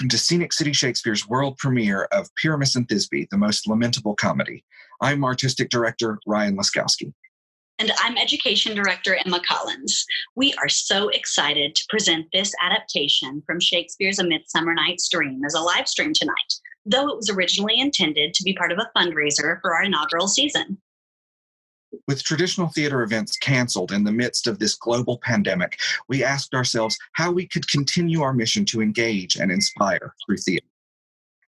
welcome to Scenic City Shakespeare's world premiere of Pyramus Thisby, the Most Lamentable Comedy. I'm Artistic Director Ryan Laskowski. And I'm Education Director Emma Collins. We are so excited to present this adaptation from Shakespeare's A Midsummer Night's Dream as a live stream tonight, though it was originally intended to be part of a fundraiser for our inaugural season. With traditional theater events canceled in the midst of this global pandemic, we asked ourselves how we could continue our mission to engage and inspire through theater.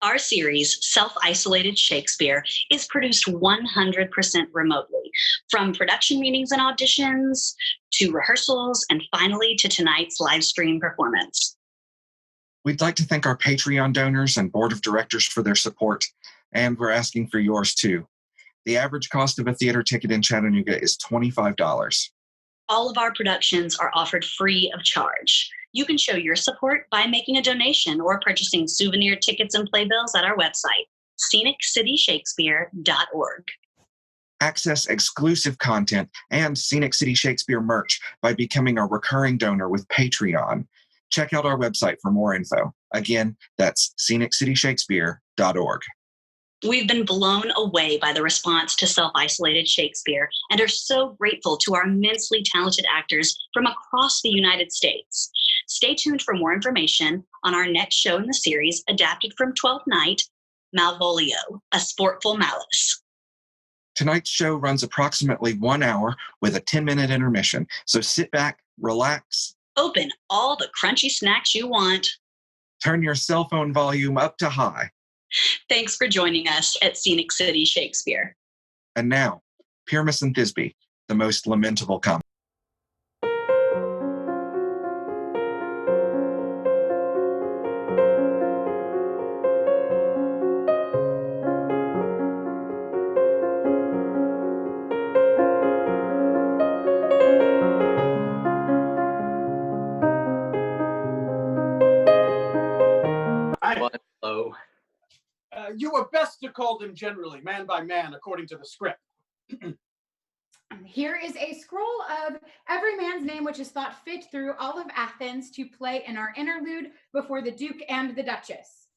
Our series, Self-isolated Shakespeare, is produced 100% remotely, from production meetings and auditions, to rehearsals, and finally to tonight's live stream performance. We'd like to thank our Patreon donors and board of directors for their support, and we're asking for yours too. The average cost of a theater ticket in Chattanooga is $25. All of our productions are offered free of charge. You can show your support by making a donation or purchasing souvenir tickets and playbills at our website, sceniccityshakespeare.org. Access exclusive content and Scenic City Shakespeare merch by becoming a recurring donor with Patreon. Check out our website for more info. Again, that's sceniccityshakespeare.org. We've been blown away by the response to Self-isolated Shakespeare and are so grateful to our immensely talented actors from across the United States. Stay tuned for more information on our next show in the series, adapted from Twelfth Night, Malvolio, A Sportful Malice. Tonight's show runs approximately 1 hour with a 10-minute intermission, so sit back, relax. Open all the crunchy snacks you want. Turn your cell phone volume up to high. Thanks for joining us at Scenic City Shakespeare. And now, Pyramus Thisby, the Most Lamentable Comedy. Hello. You were best to call them generally, man by man, according to the script. Here is a scroll of every man's name which is thought fit through all of Athens to play in our interlude before the Duke and the Duchess.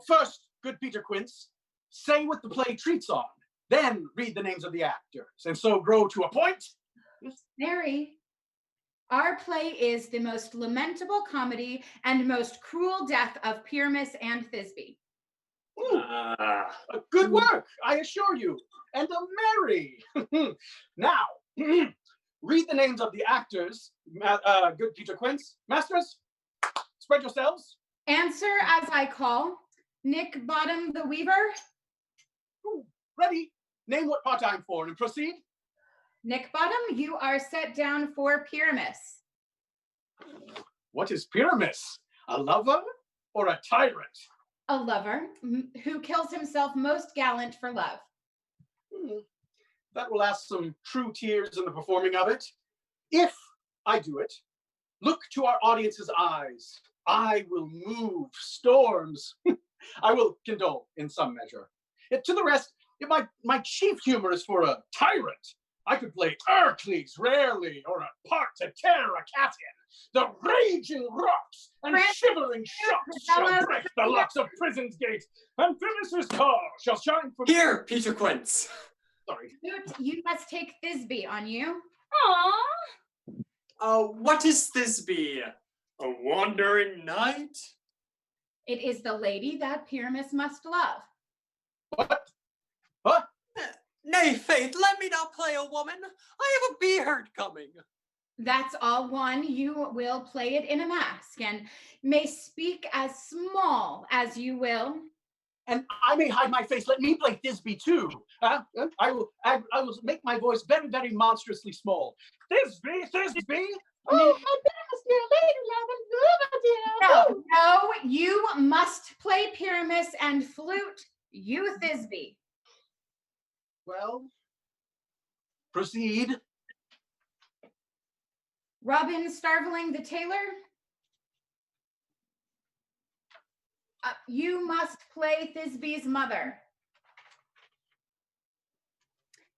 First, good Peter Quince, say what the play treats on, then read the names of the actors, and so grow to a point. Mary, our play is The Most Lamentable Comedy and Most Cruel Death of Pyramus and Thisby. Good work, I assure you, and a merry. Now, read the names of the actors, good Peter Quince. Masters, spread yourselves. Answer as I call. Nick Bottom the Weaver. Ready, name what part I'm for and proceed. Nick Bottom, you are set down for Pyramus. What is Pyramus? A lover or a tyrant? A lover who kills himself most gallant for love. That will ask some true tears in the performing of it. If I do it, look to our audience's eyes. I will move storms. I will condole in some measure. To the rest, my chief humor is for a tyrant. I could play Hercules rarely, or a part to tear a cat in. The raging rocks and shivering shocks shall break the locks of prison's gate, and Phyllis's car shall shine from... Here, Peter Quince. Sorry. You must take Thisby on you. What is Thisby? A wandering knight? It is the lady that Pyramus must love. What? Huh? Nay, faith, let me not play a woman. I have a beard coming. That's all one. You will play it in a mask and may speak as small as you will. And I may hide my face. Let me play Thisby too. I will make my voice very, very monstrously small. Thisby, Thisby. Oh, my Pyramus, dear lady, love, No, you must play Pyramus and flute you Thisby. Well, proceed. Robin Starveling the tailor. You must play Thisby's mother.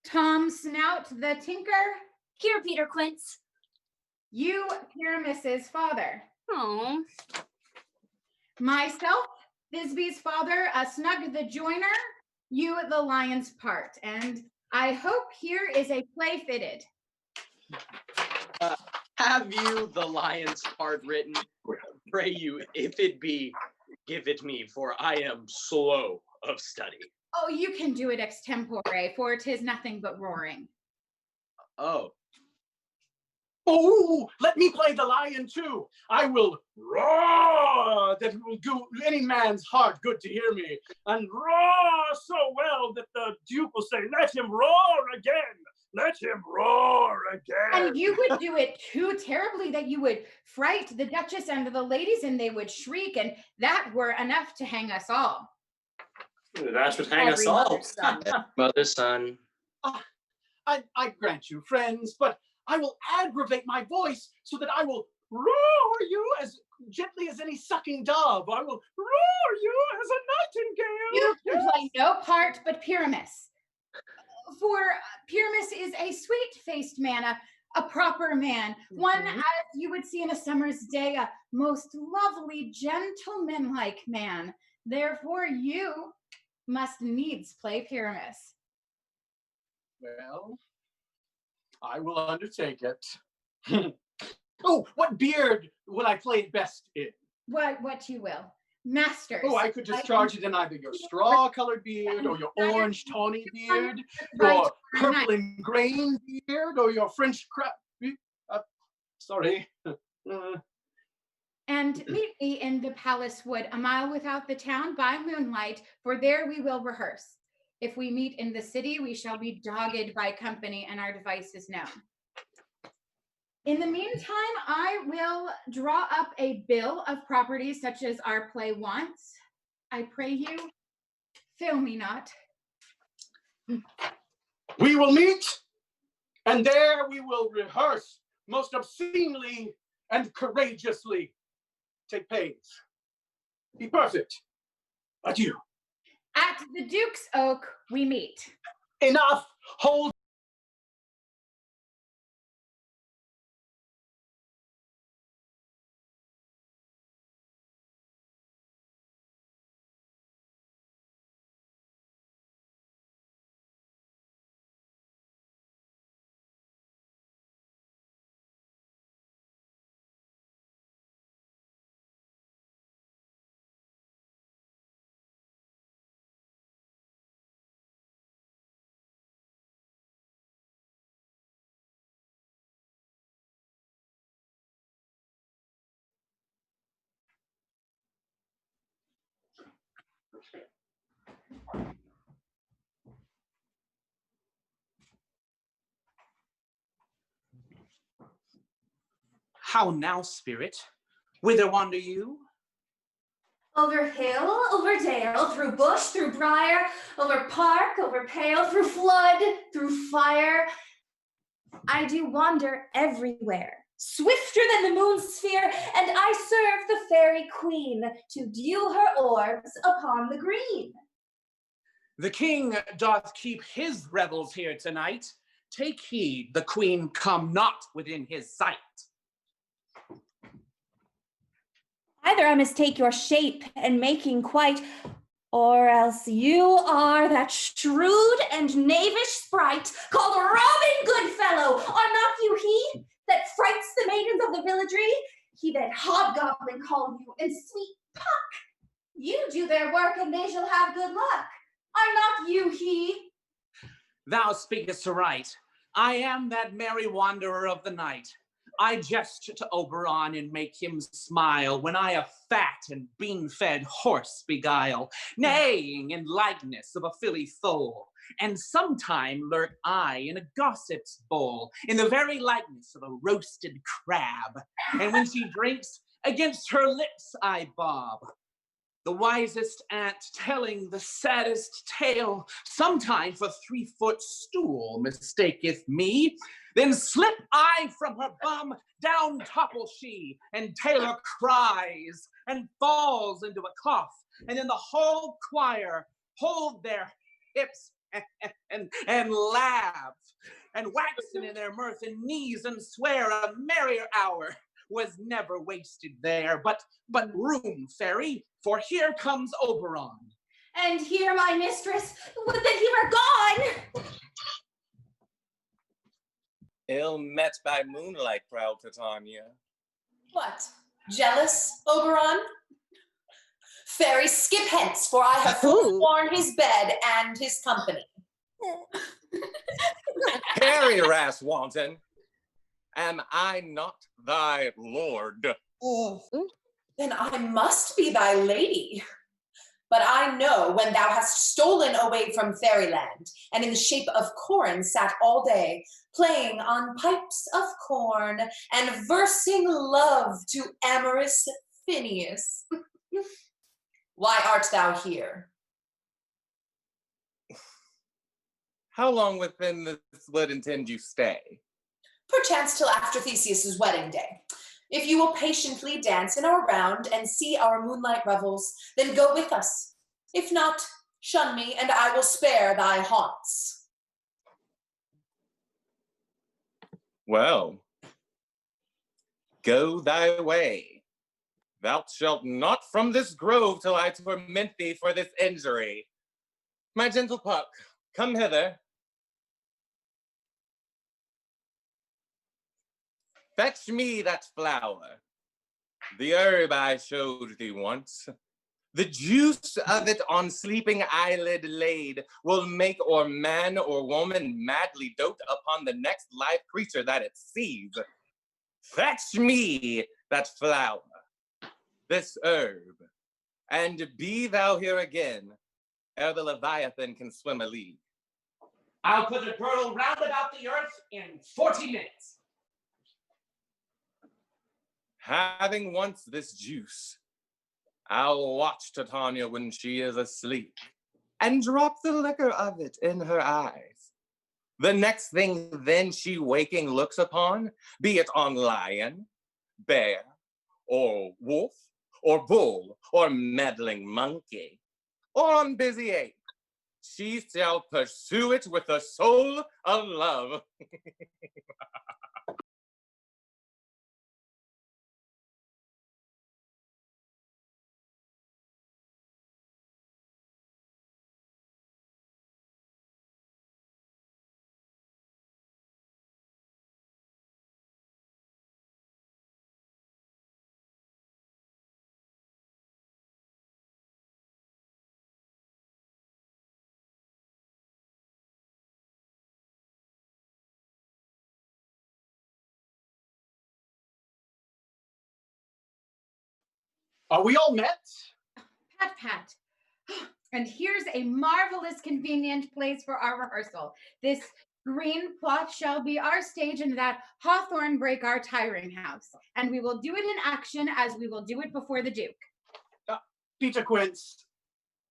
Tom Snout the tinker. Here, Peter Quince. You, Pyramus's father. Oh. Myself, Thisby's father, Snug the joiner, you the lion's part. And I hope here is a play fitted. Have you the lion's part written? Pray you, if it be, give it me, for I am slow of study. Oh, you can do it extempore, for 'tis nothing but roaring. Oh. Oh, let me play the lion too. I will roar that will do any man's heart good to hear me, and roar so well that the Duke will say, let him roar again. Let him roar again. And you would do it too terribly that you would fright the Duchess and the ladies, and they would shriek, and that were enough to hang us all. That should hang us all. Mother, son. I grant you, friends, but I will aggravate my voice so that I will roar you as gently as any sucking dove. I will roar you as a nightingale. You can play no part but Pyramus. For Pyramus is a sweet-faced man, a proper man, one as you would see in a summer's day, a most lovely, gentlemanlike man. Therefore, you must needs play Pyramus. Well, I will undertake it. Oh, what beard will I play best in? What you will. Masters. Oh, I could discharge it in either your straw-colored beard or your orange tawny beard, your purple and grain beard, or your French crap. Sorry. And meet me in the palace wood, a mile without the town, by moonlight, for there we will rehearse. If we meet in the city, we shall be dogged by company, and our device is known. In the meantime, I will draw up a bill of properties such as our play wants. I pray you, fail me not. We will meet, and there we will rehearse most obscenely and courageously. Take pains. Be perfect. Adieu. At the Duke's Oak, we meet. Enough. Hold. How now, spirit? Whither wander you? Over hill, over dale, through bush, through briar, over park, over pale, through flood, through fire. I do wander everywhere, swifter than the moon's sphere, and I serve the fairy queen to dew her orbs upon the green. The king doth keep his revels here tonight. Take heed the queen come not within his sight. Either I mistake your shape and making quite, or else you are that shrewd and knavish sprite called Robin Goodfellow. Are not you he that frights the maidens of the villagery? He that hobgoblin call you, and sweet Puck. You do their work, and they shall have good luck. Are not you he? Thou speakest aright. I am that merry wanderer of the night. I jest to Oberon and make him smile when I a fat and bean-fed horse beguile, neighing in likeness of a filly foal, and sometime lurk I in a gossip's bowl, in the very likeness of a roasted crab, and when she drinks, against her lips I bob. The wisest ant telling the saddest tale, sometime for 3-foot stool mistaketh me. Then slip I from her bum, down topple she, and Taylor cries, and falls into a cough, and then the whole choir hold their hips and laugh, and waxen in their mirth and knees and swear a merrier hour. was never wasted there, but room, fairy, for here comes Oberon. And here, my mistress, would that he were gone! Ill met by moonlight, proud Titania. What? Jealous, Oberon? Fairy, skip hence, for I have forsworn his bed and his company. Carry, rash wanton. Am I not thy lord? Then I must be thy lady. But I know when thou hast stolen away from fairyland, and in the shape of Corin sat all day, playing on pipes of corn, and versing love to amorous Phineas. Why art thou here? How long within this would intend you stay? Perchance till after Theseus's wedding day. If you will patiently dance in our round and see our moonlight revels, then go with us. If not, shun me, and I will spare thy haunts. Well, go thy way. Thou shalt not from this grove till I torment thee for this injury. My gentle Puck, come hither. Fetch me that flower, the herb I showed thee once. The juice of it on sleeping eyelid laid will make or man or woman madly dote upon the next live creature that it sees. Fetch me that flower, this herb, and be thou here again, ere the Leviathan can swim a league. I'll put a girdle round about the earth in 40 minutes. Having once this juice, I'll watch Titania when she is asleep and drop the liquor of it in her eyes. The next thing then she waking looks upon, be it on lion, bear, or wolf, or bull, or meddling monkey, or on busy ape, she shall pursue it with the soul of love. Are we all met? Pat, Pat. And here's a marvelous convenient place for our rehearsal. This green plot shall be our stage, and that hawthorn break our tiring house. And we will do it in action as we will do it before the Duke. Peter Quince.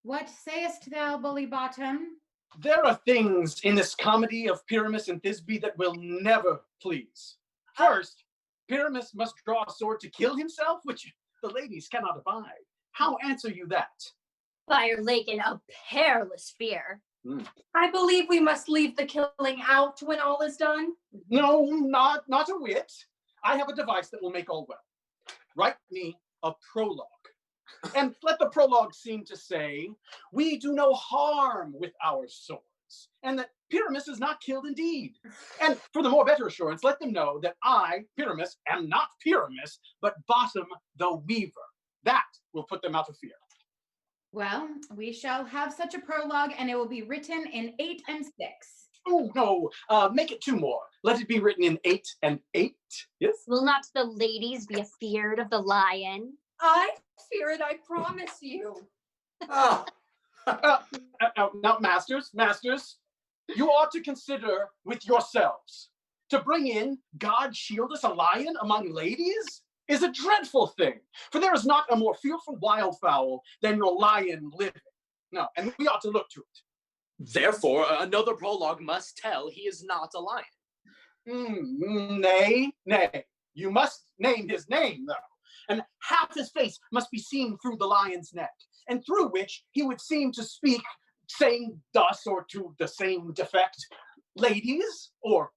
What sayest thou, bully bottom? There are things in this comedy of Pyramus and Thisby that will never please. First, Pyramus must draw a sword to kill himself, which the ladies cannot abide. How answer you that? Fire Laken, a perilous fear. I believe we must leave the killing out when all is done. No, not a whit. I have a device that will make all well. Write me a prologue. And let the prologue seem to say, we do no harm with our swords, and that Pyramus is not killed indeed. And for the more better assurance, let them know that I, Pyramus, am not Pyramus, but Bottom the Weaver. That will put them out of fear. Well, we shall have such a prologue, and it will be written in 8 and 6. Oh, no, make it 2 more. Let it be written in 8 and 8, yes? Will not the ladies be afeard of the lion? I fear it, I promise you. Now, masters, you ought to consider with yourselves. To bring in God shield us a lion among ladies is a dreadful thing, for there is not a more fearful wildfowl than your lion living. No, and we ought to look to it. Therefore, another prologue must tell he is not a lion. Nay. You must name his name, though. And half his face must be seen through the lion's neck, and through which he would seem to speak, saying thus or to the same defect, ladies, or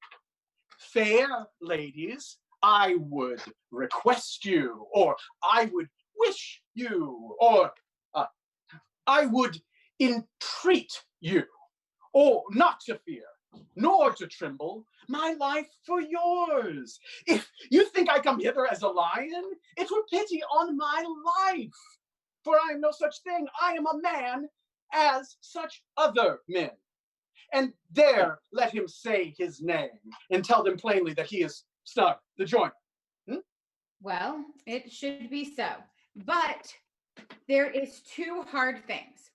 fair ladies, I would request you, or I would wish you, or I would entreat you, or not to fear, nor to tremble, my life for yours. If you think I come hither as a lion, it were pity on my life. For I am no such thing. I am a man as such other men. And there let him say his name, and tell them plainly that he is Snug, the joiner. Well, it should be so. But there is two hard things.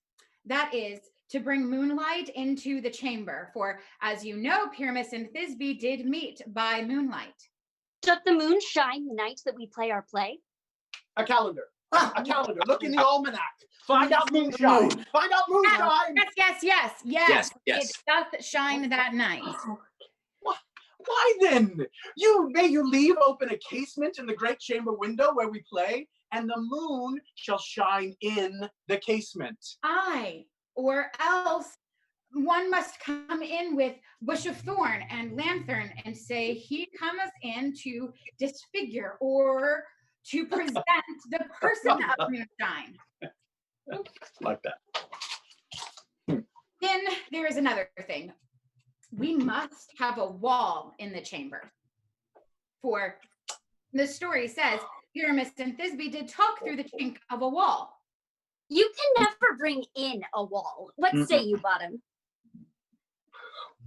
That is to bring moonlight into the chamber, for as you know, Pyramus and Thisby did meet by moonlight. Doth the moon shine the night that we play our play? A calendar. A calendar. Look in the almanac. Find out moonshine. Find out moonshine. Yes. It doth shine that night. Why then? May you leave open a casement in the great chamber window where we play, and the moon shall shine in the casement. Aye, or else one must come in with bush of thorn and lanthorn and say he cometh in to disfigure or to present the person of moonshine. Like that. Then there is another thing. We must have a wall in the chamber. For the story says Pyramus and Thisby did talk through the chink of a wall. You can never bring in a wall. What say you, Bottom?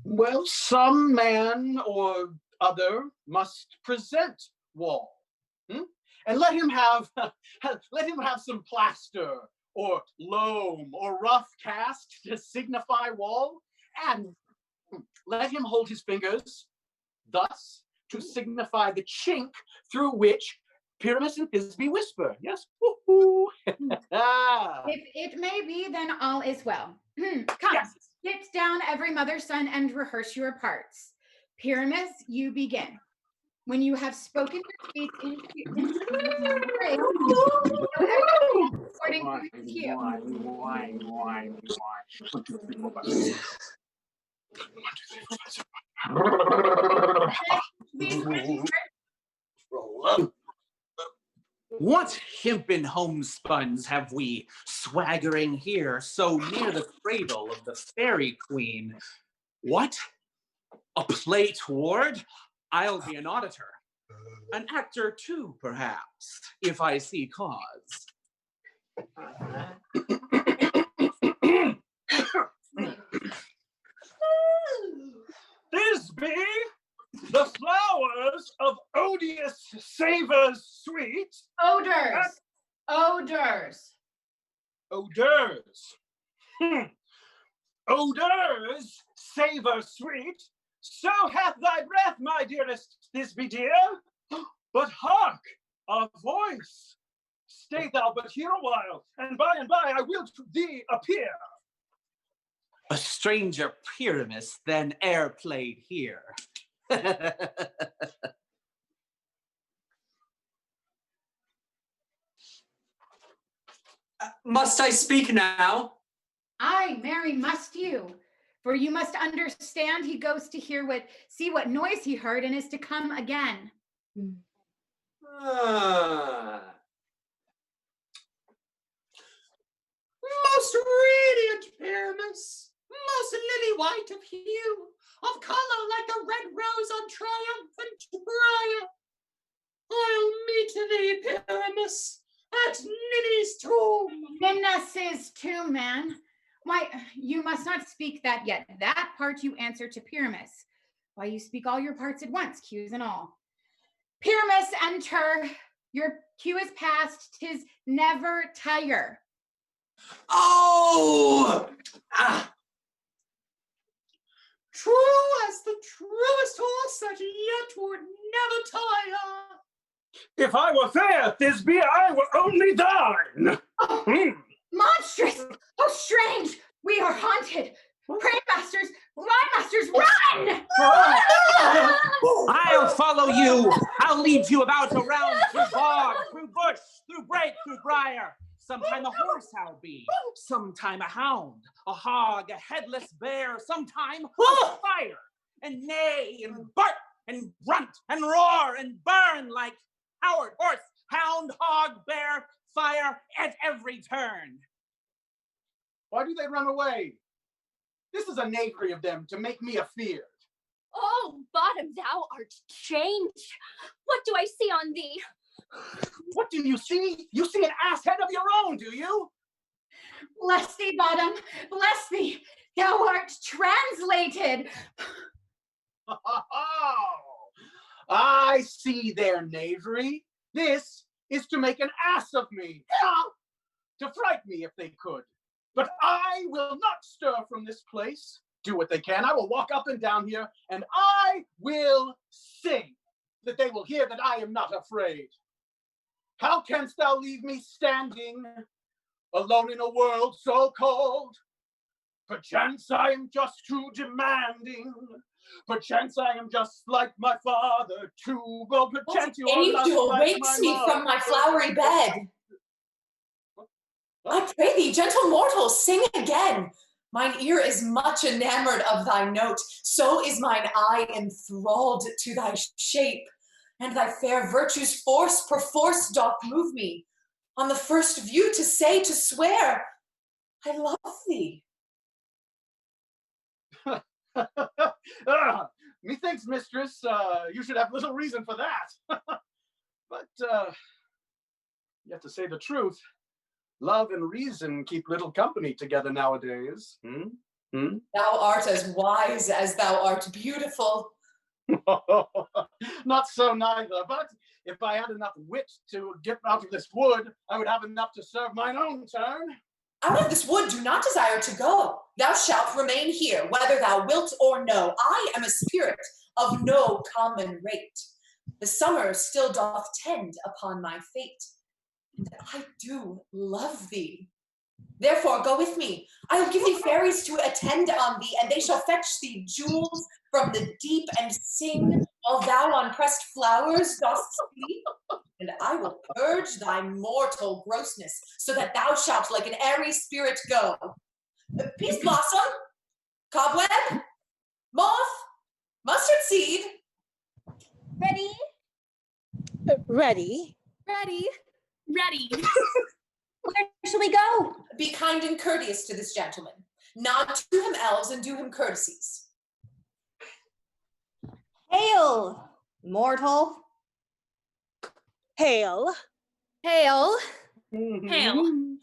Well, some man or other must present wall. And let him have some plaster or loam or rough cast to signify wall, and let him hold his fingers thus to signify the chink through which Pyramus and Thisby whisper. Yes. Woo-hoo. If it may be, then all is well. Come, sit down, every mother's son, and rehearse your parts. Pyramus, you begin. When you have spoken your speech according to his cue. What hempen homespuns have we swaggering here so near the cradle of the fairy queen? What? A play toward? I'll be an auditor. An actor too, perhaps, if I see cause. Thisby, the flowers of odious savors sweet. Odors. Odors savor sweet. So hath thy breath, my dearest Thisby dear. But hark, a voice. Stay thou but here a while, and by I will to thee appear. A stranger Pyramus then e'er played here. Must I speak now? Aye, marry, must you. For you must understand he goes to see what noise he heard and is to come again. Most radiant Pyramus, most lily white of hue, of color like a red rose on triumphant briar. I'll meet thee, Pyramus, at Ninny's tomb. Ninny's tomb, man. Why, you must not speak that yet. That part you answer to Pyramus. Why, you speak all your parts at once, cues and all. Pyramus, enter. Your cue is past. 'Tis never tire. Oh! True as the truest horse that yet would never tire. If I were fair, Thisby, I were only thine. Monstrous! Oh, strange! We are haunted! Pray, masters, run, masters, run! I'll follow you. I'll lead you about around through bog, through bush, through brake, through briar. Sometime a horse I'll be, sometime a hound, a hog, a headless bear, sometime a fire, and neigh and bark and grunt and roar and burn like coward, horse, hound, hog, bear, fire at every turn. Why do they run away? This is a knavery of them to make me afeard. Oh, Bottom, thou art changed. What do I see on thee? What do you see? You see an ass head of your own, do you? Bless thee, Bottom, bless thee. Thou art translated. I see their knavery. This is to make an ass of me, to fright me if they could. But I will not stir from this place. Do what they can. I will walk up and down here, and I will sing, that they will hear that I am not afraid. How canst thou leave me standing alone in a world so cold? Perchance I am just too demanding. Perchance I am just like my father too. Well, perchance you are not angel like wakes my me mother. from my flowery bed. I pray thee, gentle mortal, sing again. Mine ear is much enamored of thy note, so is mine eye enthralled to thy shape, and thy fair virtue's force perforce doth move me, on the first view to say, to swear, I love thee. Methinks, mistress, you should have little reason for that. But, yet to say the truth, love and reason keep little company together nowadays. Thou art as wise as thou art beautiful. Not so neither, but if I had enough wit to get out of this wood, I would have enough to serve mine own turn. Out of this wood do not desire to go. Thou shalt remain here, whether thou wilt or no. I am a spirit of no common rate. The summer still doth tend upon my fate, and I do love thee. Therefore go with me. I will give thee fairies to attend on thee, and they shall fetch thee jewels from the deep and sing while thou on pressed flowers dost sleep. And I will purge thy mortal grossness, so that thou shalt like an airy spirit go. Peace blossom, cobweb, moth, mustard seed. Ready? Ready. Ready. Ready. Where shall we go? Be kind and courteous to this gentleman. Nod to him, elves, and do him courtesies. Hail, mortal. Hail. Hail. Hail.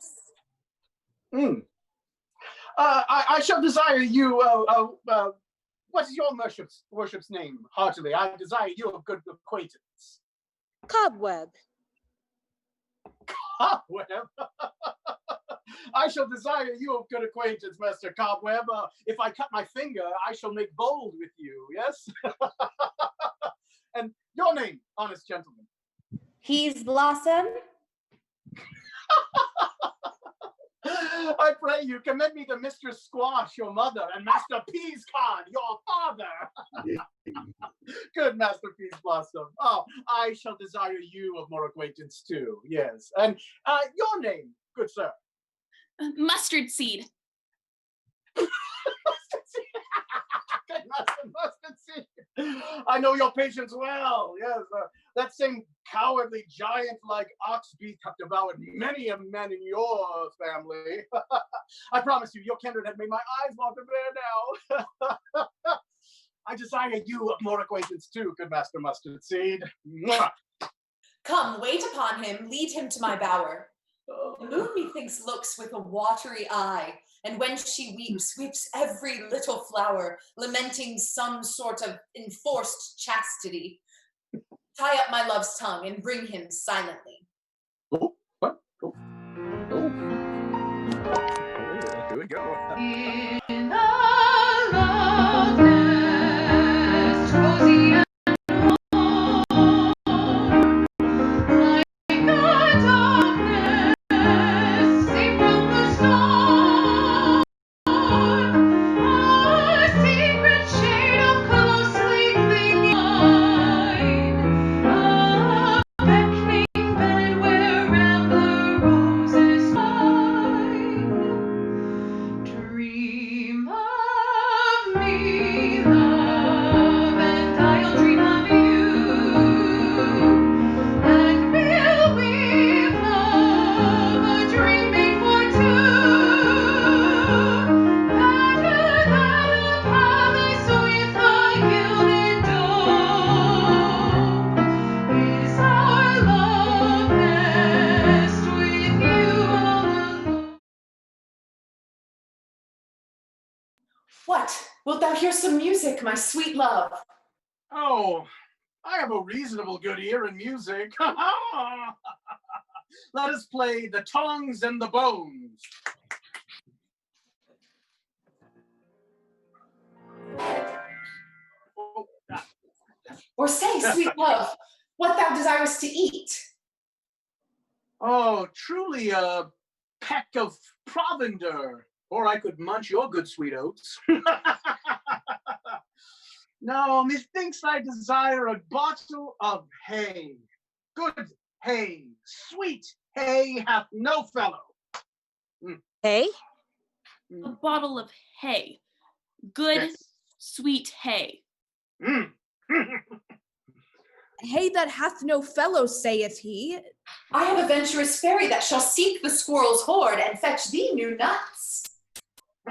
I shall desire you, what is your worship's name, heartily? I desire you a good acquaintance. Cobweb. Cobweb? I shall desire you a good acquaintance, Master Cobweb. If I cut my finger, I shall make bold with you, yes? And your name, honest gentleman? Peas Blossom. I pray you, commend me to Mistress Squash, your mother, and Master Peascod, your father. Good Master Peas Blossom. Oh, I shall desire you of more acquaintance too, yes. And your name, good sir? Mustard seed. Mustard seed. Good Master Mustard seed. I know your patience well, yes. That same cowardly giant like oxbeak have devoured many a man in your family. I promise you, your kindred had made my eyes want to bear now. I desire you of more acquaintance too, good Master Mustard Seed. Mwah. Come, wait upon him, lead him to my bower. The moon, methinks, looks with a watery eye, and when she weeps, weeps every little flower, lamenting some sort of enforced chastity. Tie up my love's tongue and bring him silently. Oh, what? Oh. Oh. Here we go. In the love nest, cozy and warm, like a darkness, safe from the storm, a secret shade of closely clinging line, a beckoning bed where rambler roses hide. Dream hear some music, my sweet love. Oh, I have a reasonable good ear in music. Let us play The Tongues and the Bones. Or say, sweet love, what thou desirest to eat. Oh, truly a peck of provender, or I could munch your good sweet oats. No, methinks I desire a bottle of hay. Good hay, sweet hay hath no fellow. Hay? A bottle of hay. Good, Yes. sweet hay. Hay that hath no fellow, saith he. I have a venturous fairy that shall seek the squirrel's hoard and fetch thee new nuts.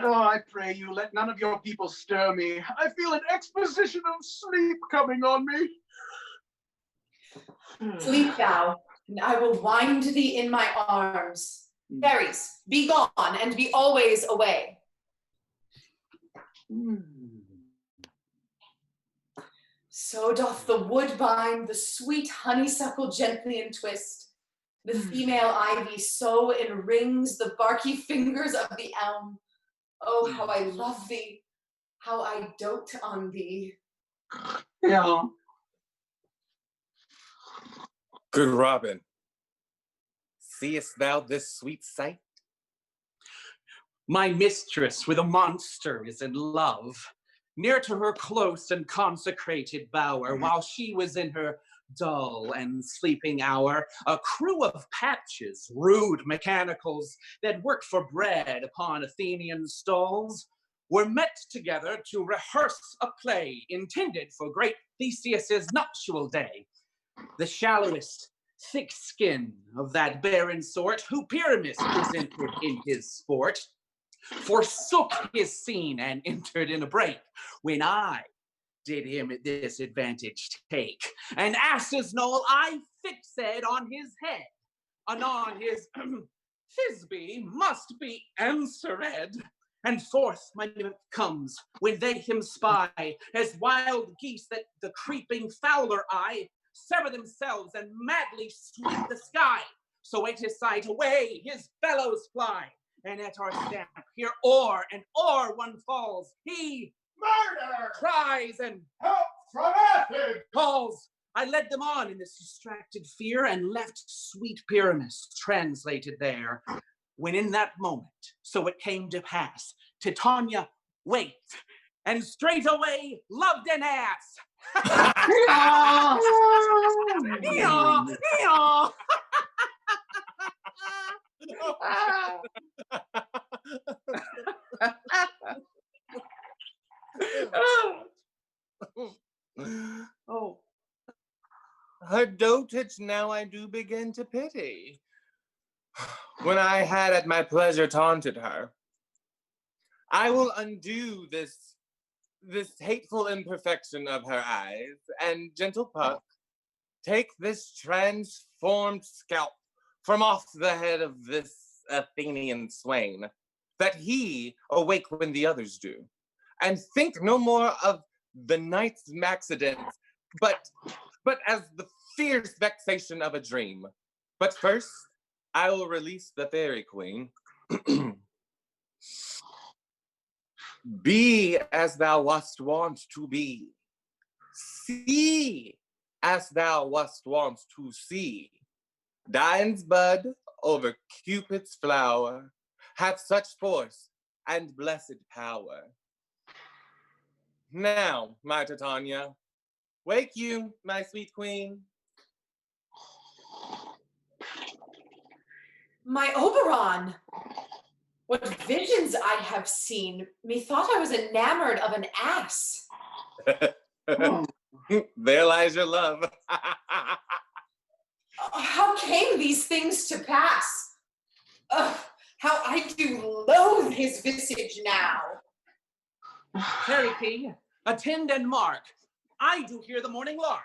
Oh, I pray you, let none of your people stir me. I feel an exposition of sleep coming on me. Sleep thou, and I will wind thee in my arms. Fairies, be gone, and be always away. So doth the woodbine the sweet honeysuckle gently entwist. The female ivy so enrings the barky fingers of the elm. Oh, how I love thee, how I dote on thee. Yeah. Good Robin, seest thou this sweet sight? My mistress with a monster is in love. Near to her close and consecrated bower, while she was in her dull and sleeping hour, a crew of patches, rude mechanicals, that worked for bread upon Athenian stalls, were met together to rehearse a play intended for great Theseus's nuptial day. The shallowest, thick skin of that barren sort, who Pyramus presented in his sport, forsook his scene and entered in a break, when I did him at this advantage take, and ass's knoll I fixed on his head. Anon his Thisby must be answered, and forth my nymph comes, when they him spy, as wild geese that the creeping fowler eye sever themselves and madly sweep the sky. So at his sight away his fellows fly, and at our stamp here o'er and o'er one falls. He Murder! cries and Help from Athens! calls. I led them on in this distracted fear and left sweet Pyramus translated there. When in that moment, so it came to pass, Titania waked and straightway loved an ass. Oh, her dotage now I do begin to pity. When I had at my pleasure taunted her, I will undo this hateful imperfection of her eyes, and gentle Puck, take this transformed scalp from off the head of this Athenian swain, that he awake when the others do, and think no more of the night's accidents, but as the fierce vexation of a dream. But first, I will release the fairy queen. Be as thou wast wont to be. See as thou wast wont to see. Dian's bud over Cupid's flower hath such force and blessed power. Now, my Titania, wake you, my sweet queen. My Oberon, what visions I have seen. Methought I was enamored of an ass. There lies your love. How came these things to pass? How I do loathe his visage now. Fairy King, attend and mark. I do hear the morning lark.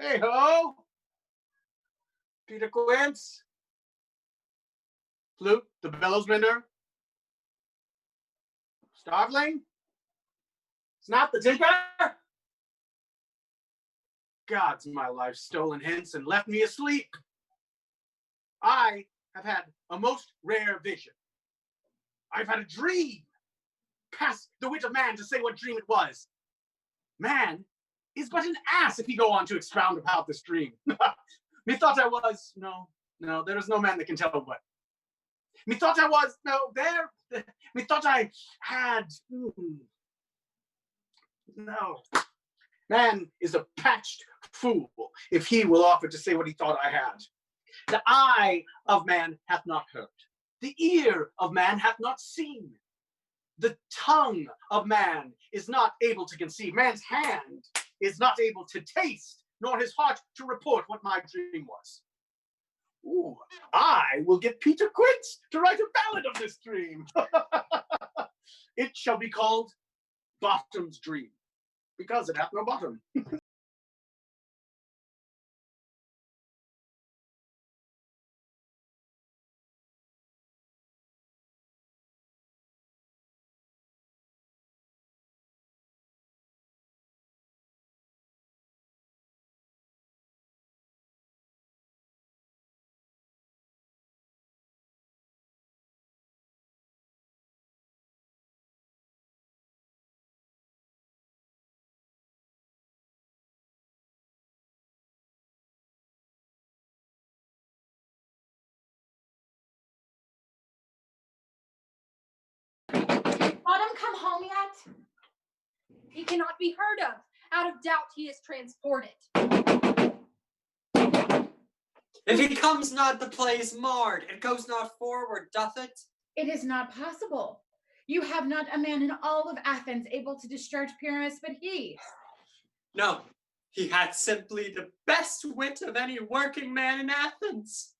Hey ho! Peter Quince. Flute, the bellows mender. Starveling. Snap the tinker. God's my life stolen hence and left me asleep. I have had a most rare vision. I've had a dream. Past the wit of man to say what dream it was. Man is but an ass if he go on to expound about this dream. Methought I was, no, there is no man that can tell what. Methought I was, methought I had, no. Man is a patched fool if he will offer to say what he thought I had. The eye of man hath not heard. The ear of man hath not seen. The tongue of man is not able to conceive. Man's hand is not able to taste, nor his heart to report what my dream was. Ooh, I will get Peter Quince to write a ballad of this dream. It shall be called Bottom's Dream, because it hath no bottom. Bottom come home yet? He cannot be heard of. Out of doubt he is transported. If he comes not, the play is marred. It goes not forward, doth it? It is not possible. You have not a man in all of Athens able to discharge Pyramus but he. No, he had simply the best wit of any working man in Athens.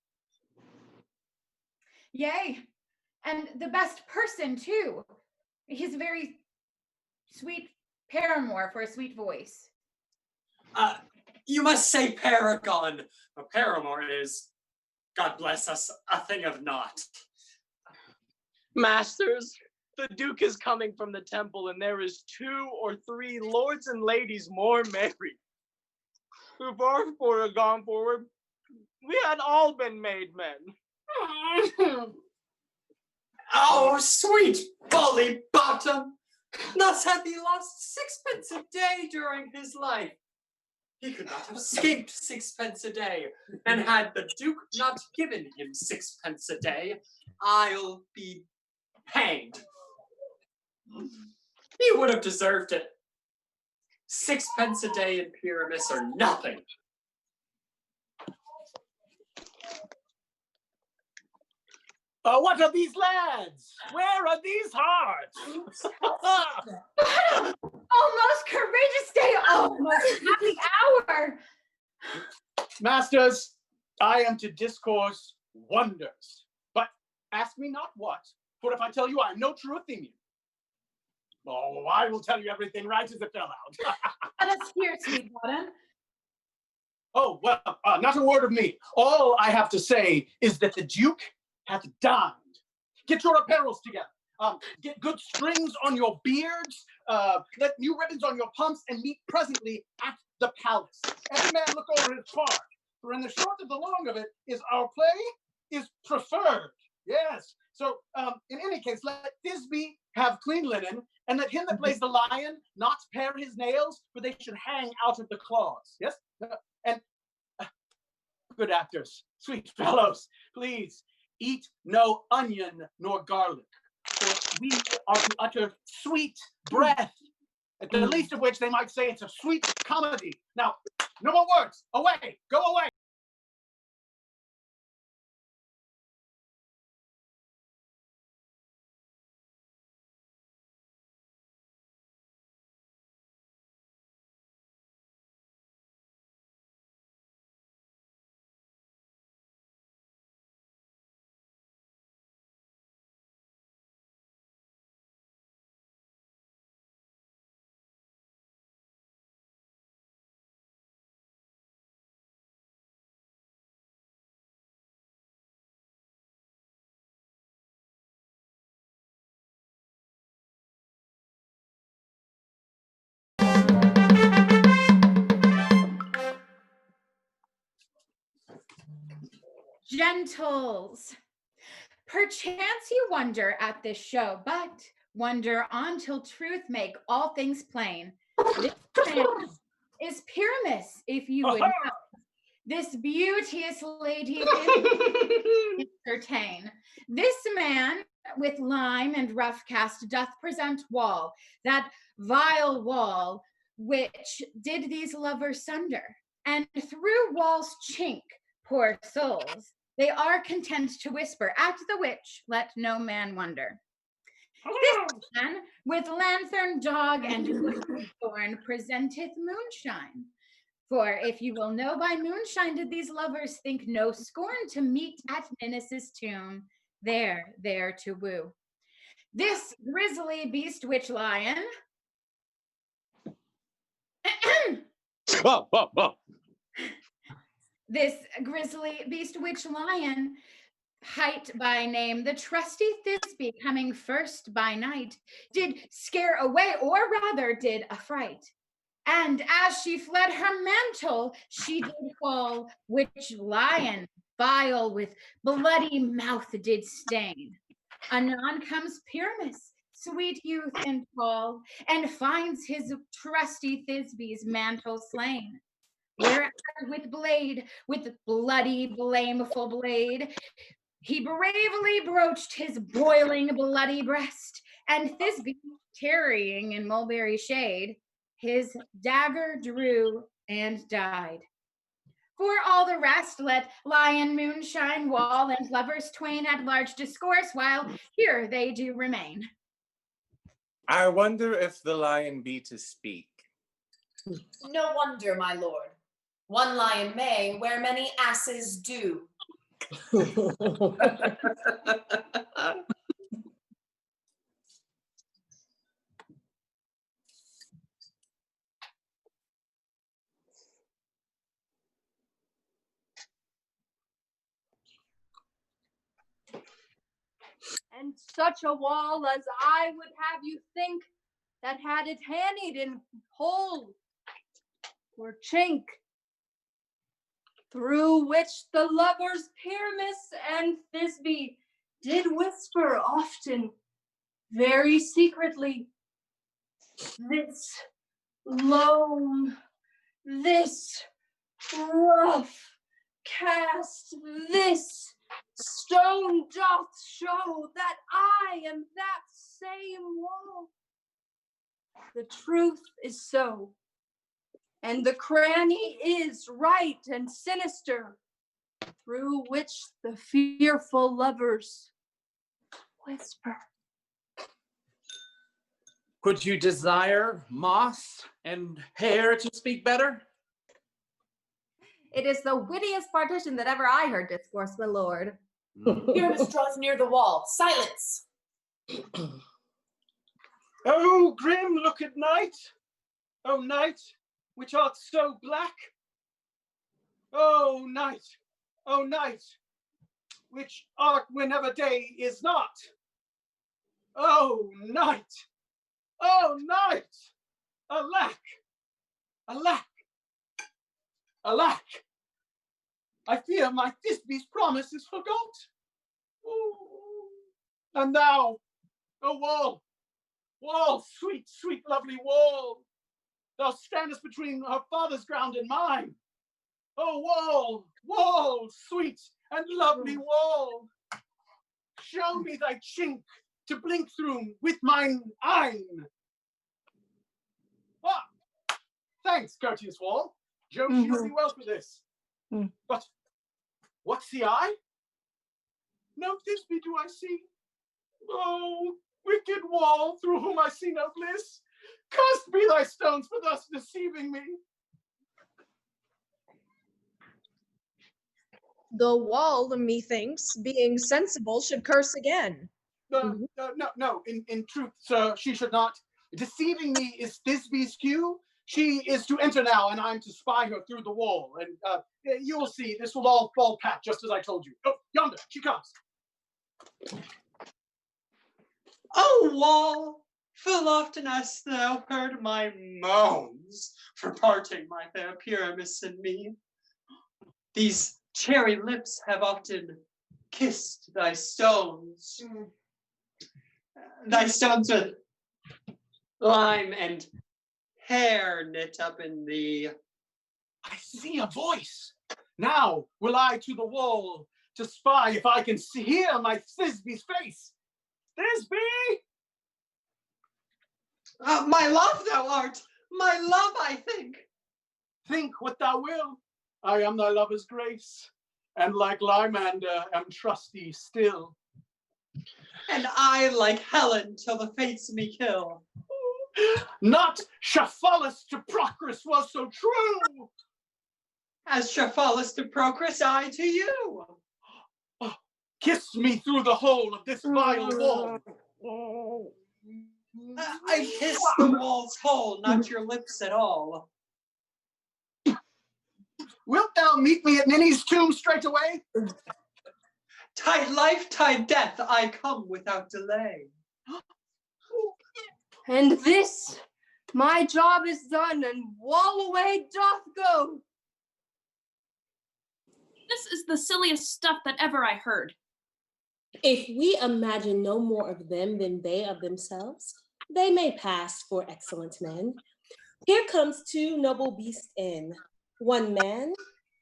Yea, and the best person too. He's a very sweet paramour for a sweet voice. You must say paragon. A paramour is, God bless us, a thing of naught. Masters, the Duke is coming from the temple, and there is 2 or 3 lords and ladies more merry. If our sport had gone forward, we had all been made men. Oh, sweet bully Bottom! Thus hath he lost 6pence a day during his life. He could not have escaped 6pence a day, and had the Duke not given him 6pence a day, I'll be hanged. He would have deserved it. 6pence a day in Pyramus are nothing. What are these lads? Where are these hearts? Almost courageous day, almost happy hour. Masters, I am to discourse wonders, but ask me not what, for if I tell you I am no true Athenian. Oh, I will tell you everything right as it fell out. Let us hear, sweet Bottom. Oh, well, not a word of me. All I have to say is that the Duke hath dined. Get your apparels together. Get good strings on your beards. Let new ribbons on your pumps, and meet presently at the palace. Every man look over his part. For in the short of the long of it is our play is preferred. Yes. So in any case, let Thisby have clean linen, and let him that plays the lion not pare his nails, for they should hang out of the claws. Yes? And good actors, sweet fellows, please eat no onion nor garlic, for we are to utter sweet breath, at the least of which they might say it's a sweet comedy. Now, no more words. Away. Go away. Gentles, perchance you wonder at this show, but wonder on till truth make all things plain. This man is Pyramus, if you would know. This beauteous lady entertain. This man with lime and rough cast doth present wall, that vile wall which did these lovers sunder, and through wall's chink, poor souls, they are content to whisper, at the which let no man wonder. This man with lanthorn, dog, and thorn presenteth moonshine. For if you will know by moonshine did these lovers think no scorn to meet at Ninus' tomb, there to woo. This grisly beast witch lion. This grisly beast witch lion, hight by name, the trusty Thisby, coming first by night, did scare away, or rather did affright. And as she fled, her mantle she did fall, which lion vile with bloody mouth did stain. Anon comes Pyramus, sweet youth and tall, and finds his trusty Thisby's mantle slain. Whereas with bloody, blameful blade, he bravely broached his boiling bloody breast, and Thisby, tarrying in mulberry shade, his dagger drew and died. For all the rest, let lion, moonshine, wall, and lovers twain at large discourse, while here they do remain. I wonder if the lion be to speak. No wonder, my lord. One lion may, where many asses do. And such a wall as I would have you think that had it handied in hole or chink, through which the lovers Pyramus and Thisby did whisper often, very secretly, this lone, this rough cast, this stone doth show that I am that same wall. The truth is so, and the cranny is right and sinister, through which the fearful lovers whisper. Could you desire moss and hair to speak better? It is the wittiest partition that ever I heard discourse, my lord. Pyramus draws near the wall. Silence! Oh, grim looked night! Oh, night, which art so black! Oh, night, which art whenever day is not! Oh, night! Alack! Alack! Alack! I fear my Thisby's promise is forgot. Ooh. And thou, oh wall, sweet, sweet, lovely wall, thou standest between her father's ground and mine. Oh, wall, sweet and lovely wall, show me thy chink to blink through with mine eyne. Ah, thanks, courteous wall. Joe shield thee well for this. But what see I? No Thisby do I see. Oh, wicked wall, through whom I see no bliss. Cursed be thy stones for thus deceiving me. The wall, methinks, being sensible, should curse again. No, in truth, sir, she should not. Deceiving me is Thisby's cue. She is to enter now, and I'm to spy her through the wall. And you'll see, this will all fall pat, just as I told you. Oh, yonder, she comes. O wall, full often hast thou heard my moans for parting my fair Pyramus and me. These cherry lips have often kissed thy stones. Thy stones with lime and hair knit up in thee. I see a voice. Now will I to the wall to spy if I can hear my Thisby's face. Thisby! My love thou art, my love I think. Think what thou will. I am thy lover's grace, and like Lymander am trusty still. And I like Helen till the fates me kill. Not Shaphalus to Procris was so true. As Shaphalus to Procris, I to you. Oh, kiss me through the hole of this vile wall. I kiss the wall's hole, not your lips at all. Wilt thou meet me at Ninny's tomb straight away? Tide life, tide death, I come without delay. And this, my job is done, and wall away doth go. This is the silliest stuff that ever I heard. If we imagine no more of them than they of themselves, they may pass for excellent men. Here comes two noble beasts in, one man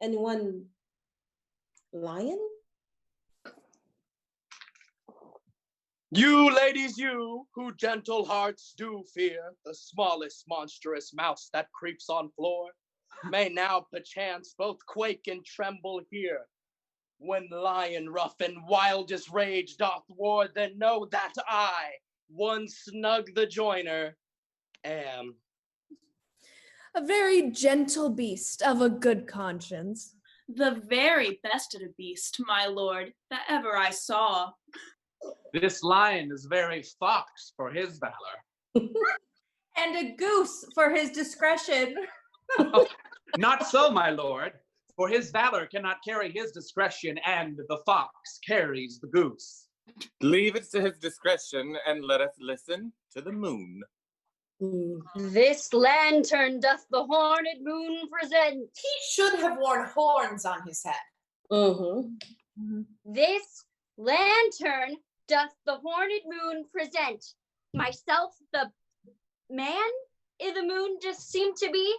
and one lion. You ladies, you, who gentle hearts do fear the smallest monstrous mouse that creeps on floor, may now perchance both quake and tremble here. When lion rough and wildest rage doth war, then know that I, one snug the joiner, am. A very gentle beast of a good conscience. The very best of a beast, my lord, that ever I saw. This lion is very fox for his valor. And a goose for his discretion. Not so, my lord, for his valor cannot carry his discretion, and the fox carries the goose. Leave it to his discretion, and let us listen to the moon. This lantern doth the horned moon present. He should have worn horns on his head. This lantern doth the horned moon present. Myself, the man in the moon just seemed to be.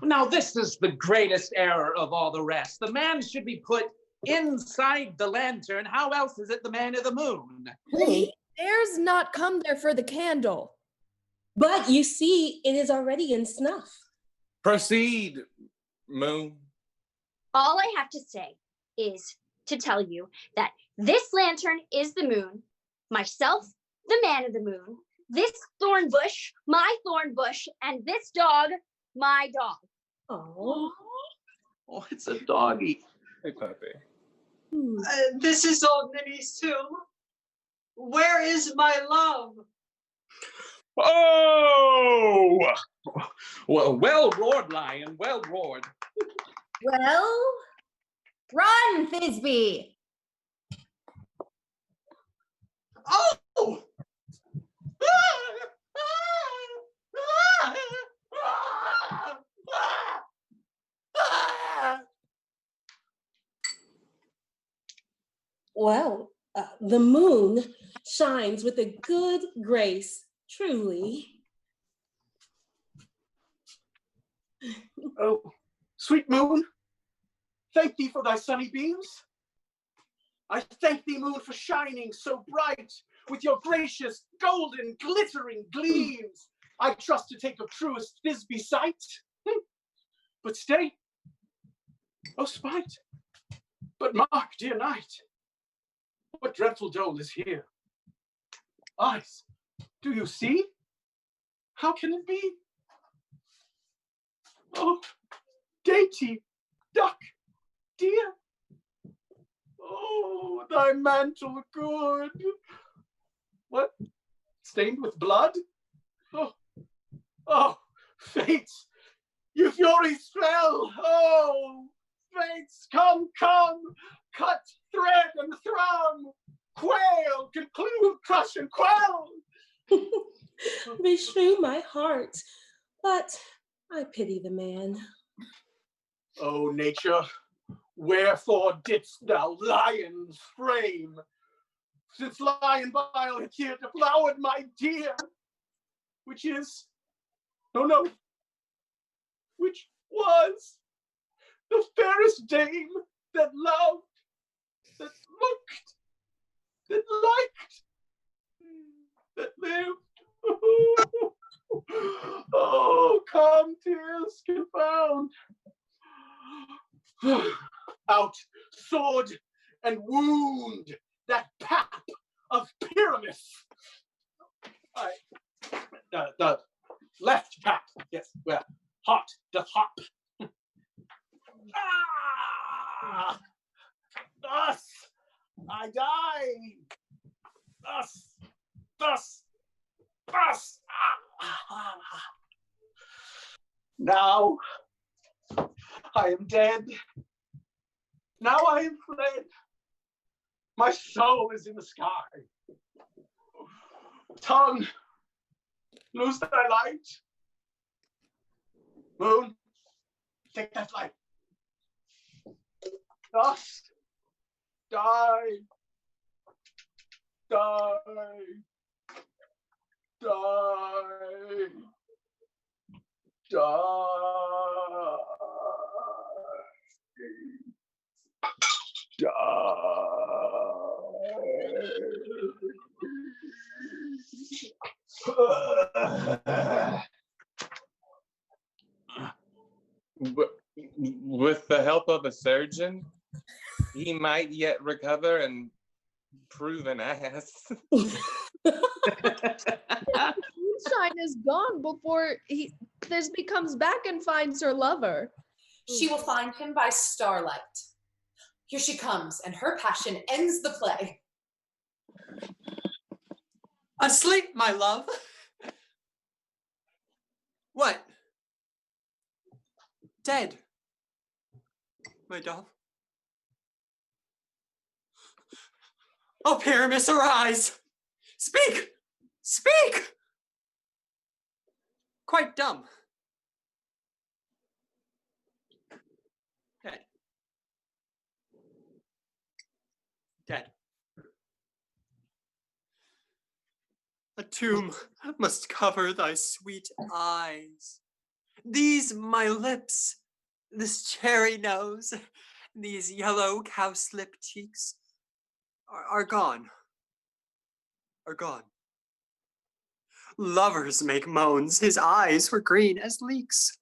Now this is the greatest error of all the rest. The man should be put inside the lantern. How else is it the man of the moon? He dares not come there for the candle. But you see, it is already in snuff. Proceed, moon. All I have to say is to tell you that this lantern is the moon, myself, the man of the moon, this thorn bush, my thorn bush, and this dog, my dog. Oh, it's a doggy. Hey, puppy. This is old Ninny's tomb. Where is my love? Oh! Well roared, lion, well roared. Well, run, Thisby. Oh! Well, the moon shines with a good grace, truly. Oh, sweet moon, thank thee for thy sunny beams. I thank thee, moon, for shining so bright with your gracious, golden, glittering gleams. I trust to take of truest Thisby sight. But stay, oh spite, but mark, dear night, what dreadful dole is here? Eyes, do you see? How can it be? Oh, dainty duck, dear. Oh, thy mantle good. What? Stained with blood? Oh, fates, you furies fell. Oh, fates, come, cut, thread, and thrum. Quail, conclude, crush, and quell. Beshrew my heart, but I pity the man. Oh, nature, Wherefore didst thou, lion's frame, since lion bile hath here deflowered my dear, which is, no, which was the fairest dame that loved, that looked, that liked, that lived. Oh, come, tears confound. Out, sword, and wound that pap of Pyramus. The left pap, yes, where heart doth hop. Thus I die. Thus. Now I am dead. Now I am fled. My soul is in the sky. Tongue, lose thy light. Moon, take that light. Thus, die. With the help of a surgeon, he might yet recover and prove an ass. Moonshine is gone before Thisby comes back and finds her lover. She will find him by starlight. Here she comes, and her passion ends the play. Asleep, my love. What? Dead, my dove. Oh, Pyramus, arise! Speak! Speak! Quite dumb. Dead. Dead. A tomb must cover thy sweet eyes. These my lips, this cherry nose, these yellow cowslip cheeks are gone. Are gone. Lovers make moans, his eyes were green as leeks.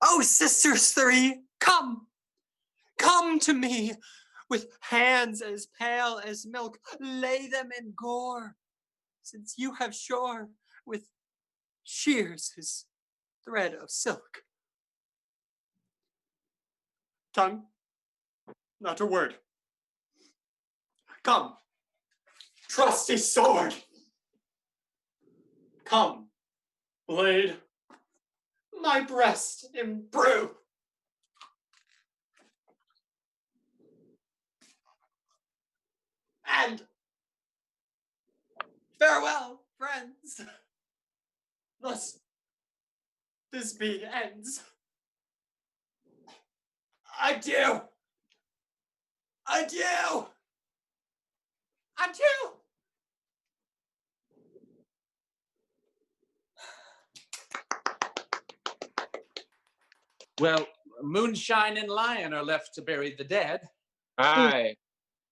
Oh, sisters three, come! Come to me, with hands as pale as milk, lay them in gore, since you have shore with shears his thread of silk. Tongue, not a word. Come, trusty sword. Come, blade, my breast imbrue. And farewell, friends. Thus Thisby ends. Adieu. Adieu. Adieu. Well, Moonshine and Lion are left to bury the dead. Aye,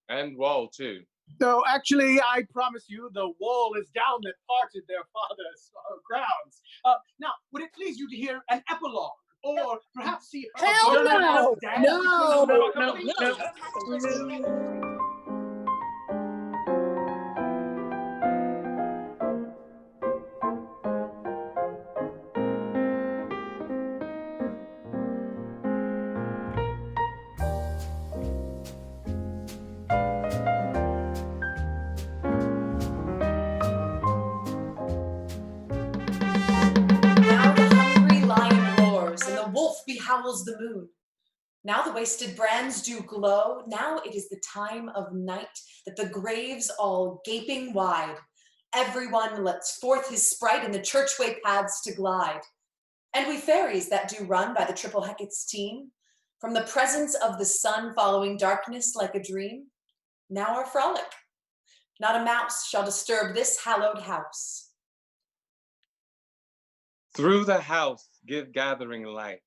and Wall too. No, actually, I promise you, the wall is down that parted their father's grounds. Now, would it please you to hear an epilogue, or perhaps see? Hell no! No. Howls the moon. Now the wasted brands do glow. Now it is the time of night that the graves all gaping wide. Everyone lets forth his sprite in the churchway paths to glide. And we fairies that do run by the triple Hecate's team, from the presence of the sun following darkness like a dream, now our frolic. Not a mouse shall disturb this hallowed house. Through the house give gathering light,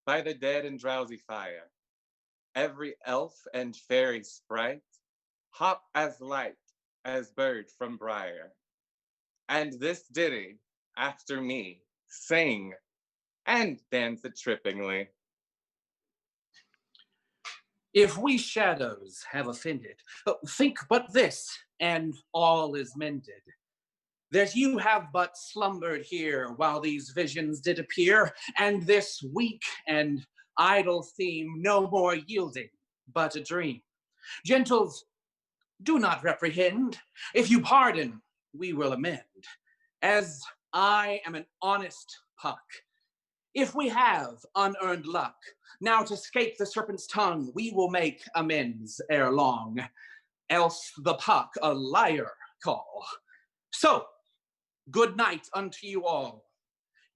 by the dead and drowsy fire. Every elf and fairy sprite hop as light as bird from briar. And this ditty, after me, sing and dance it trippingly. If we shadows have offended, think but this, and all is mended. That you have but slumbered here while these visions did appear, and this weak and idle theme no more yielding, but a dream. Gentles, do not reprehend. If you pardon, we will amend. As I am an honest Puck, if we have unearned luck, now to scape the serpent's tongue, we will make amends ere long, else the Puck a liar call. So, good night unto you all.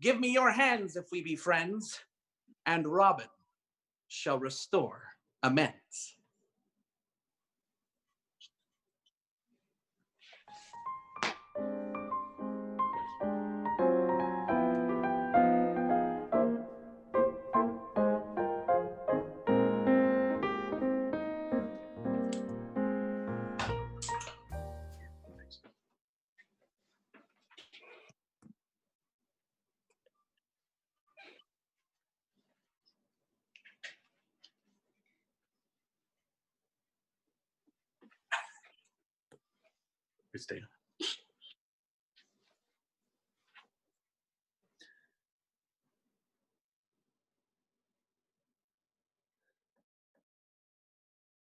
Give me your hands if we be friends, and Robin shall restore amends. Here's Dana.